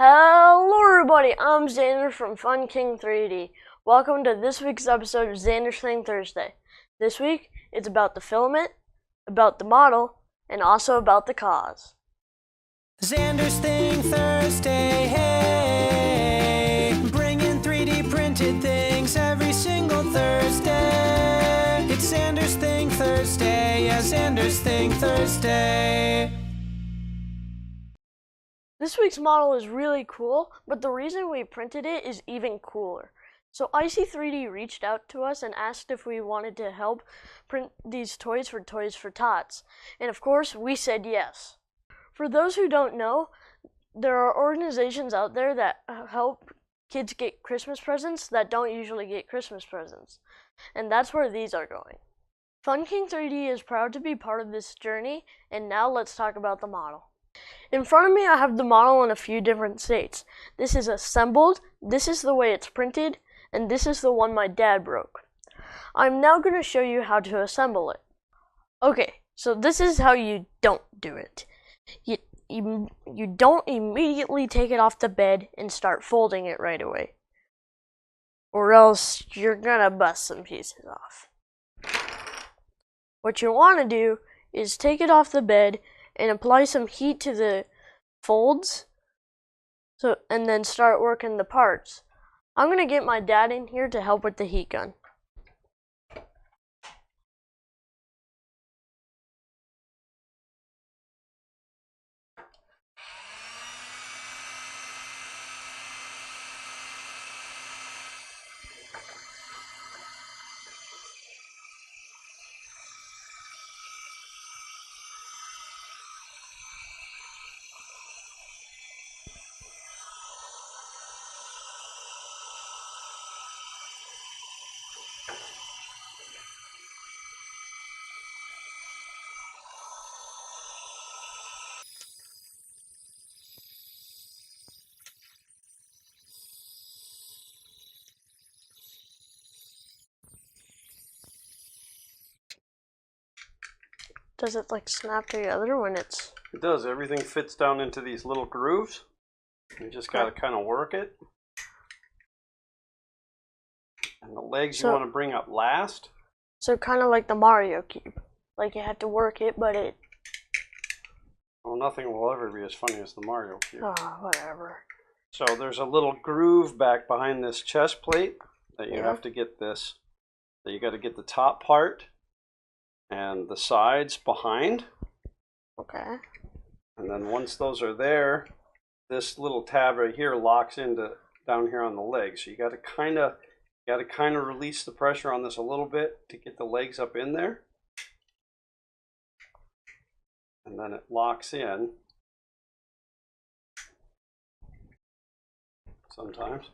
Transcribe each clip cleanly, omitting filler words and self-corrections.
Hello everybody, I'm Xander from Fun King 3D. Welcome to this week's episode of Xander's Thing Thursday. This week, it's about the filament, about the model, and also about the cause. Xander's Thing Thursday, hey, bringing 3D printed things every single Thursday. It's Xander's Thing Thursday, yeah, Xander's Thing Thursday. This week's model is really cool, but the reason we printed it is even cooler. So IC3D reached out to us and asked if we wanted to help print these toys for Toys for Tots. And of course, we said yes. For those who don't know, there are organizations out there that help kids get Christmas presents that don't usually get Christmas presents. And that's where these are going. Fun King 3D is proud to be part of this journey, and now let's talk about the model. In front of me, I have the model in a few different states. This is assembled, this is the way it's printed, and this is the one my dad broke. I'm now going to show you how to assemble it. Okay, so this is how you don't do it. You don't immediately take it off the bed and start folding it right away, or else you're gonna bust some pieces off. What you want to do is take it off the bed and apply some heat to the folds, and then start working the parts. I'm going to get my dad in here to help with the heat gun. Does it like snap together when it's... It does. Everything fits down into these little grooves. You just got to kind of work it. And the legs you want to bring up last. So kind of like the Mario cube. Like you have to work it, but it... Well, nothing will ever be as funny as the Mario cube. Oh, whatever. So there's a little groove back behind this chest plate that you have to get this. So you got to get the top part and the sides behind. Okay. And then once those are there, this little tab right here locks into down here on the legs. So you got to kind of release the pressure on this a little bit to get the legs up in there. And then it locks in. Sometimes.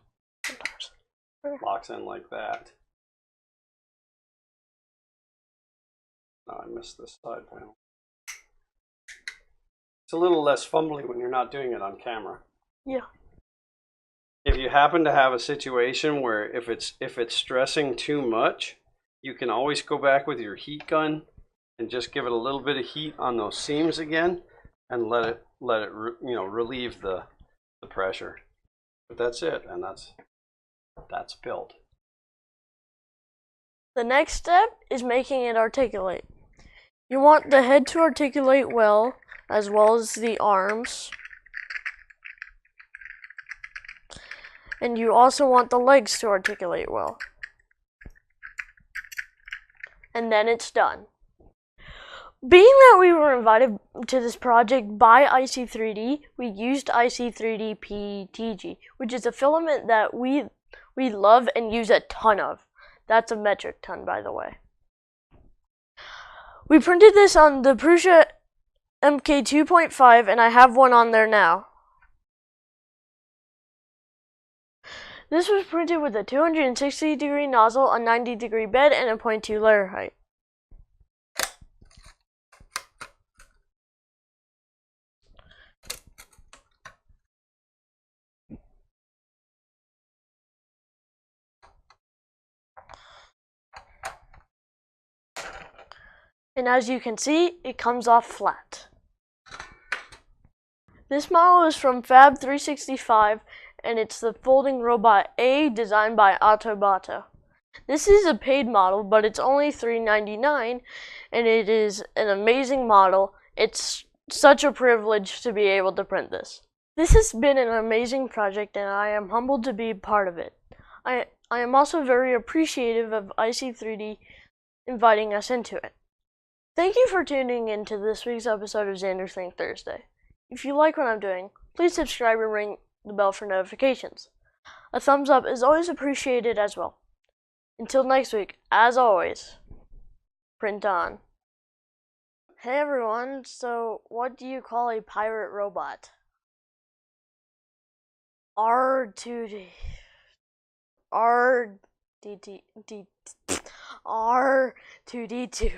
Locks in like that. Oh, I missed this side panel. It's a little less fumbly when you're not doing it on camera. Yeah. If you happen to have a situation where if it's stressing too much, you can always go back with your heat gun and just give it a little bit of heat on those seams again, and let it relieve the pressure. But that's it, and that's built. The next step is making it articulate. You want the head to articulate well as the arms. And you also want the legs to articulate well. And then it's done. Being that we were invited to this project by IC3D, we used IC3D PTG, which is a filament that we love and use a ton of. That's a metric ton, by the way. We printed this on the Prusa MK 2.5, and I have one on there now. This was printed with a 260-degree nozzle, a 90-degree bed, and a 0.2 layer height. And as you can see, it comes off flat. This model is from Fab 365, and it's the folding robot A designed by AUTOBOTO. This is a paid model, but it's only $3.99, and it is an amazing model. It's such a privilege to be able to print this. This has been an amazing project, and I am humbled to be part of it. I am also very appreciative of IC3D inviting us into it. Thank you for tuning in to this week's episode of Xander's Thing Thursday. If you like what I'm doing, please subscribe and ring the bell for notifications. A thumbs up is always appreciated as well. Until next week, as always, print on. Hey everyone, so what do you call a pirate robot? R2D. R2D2.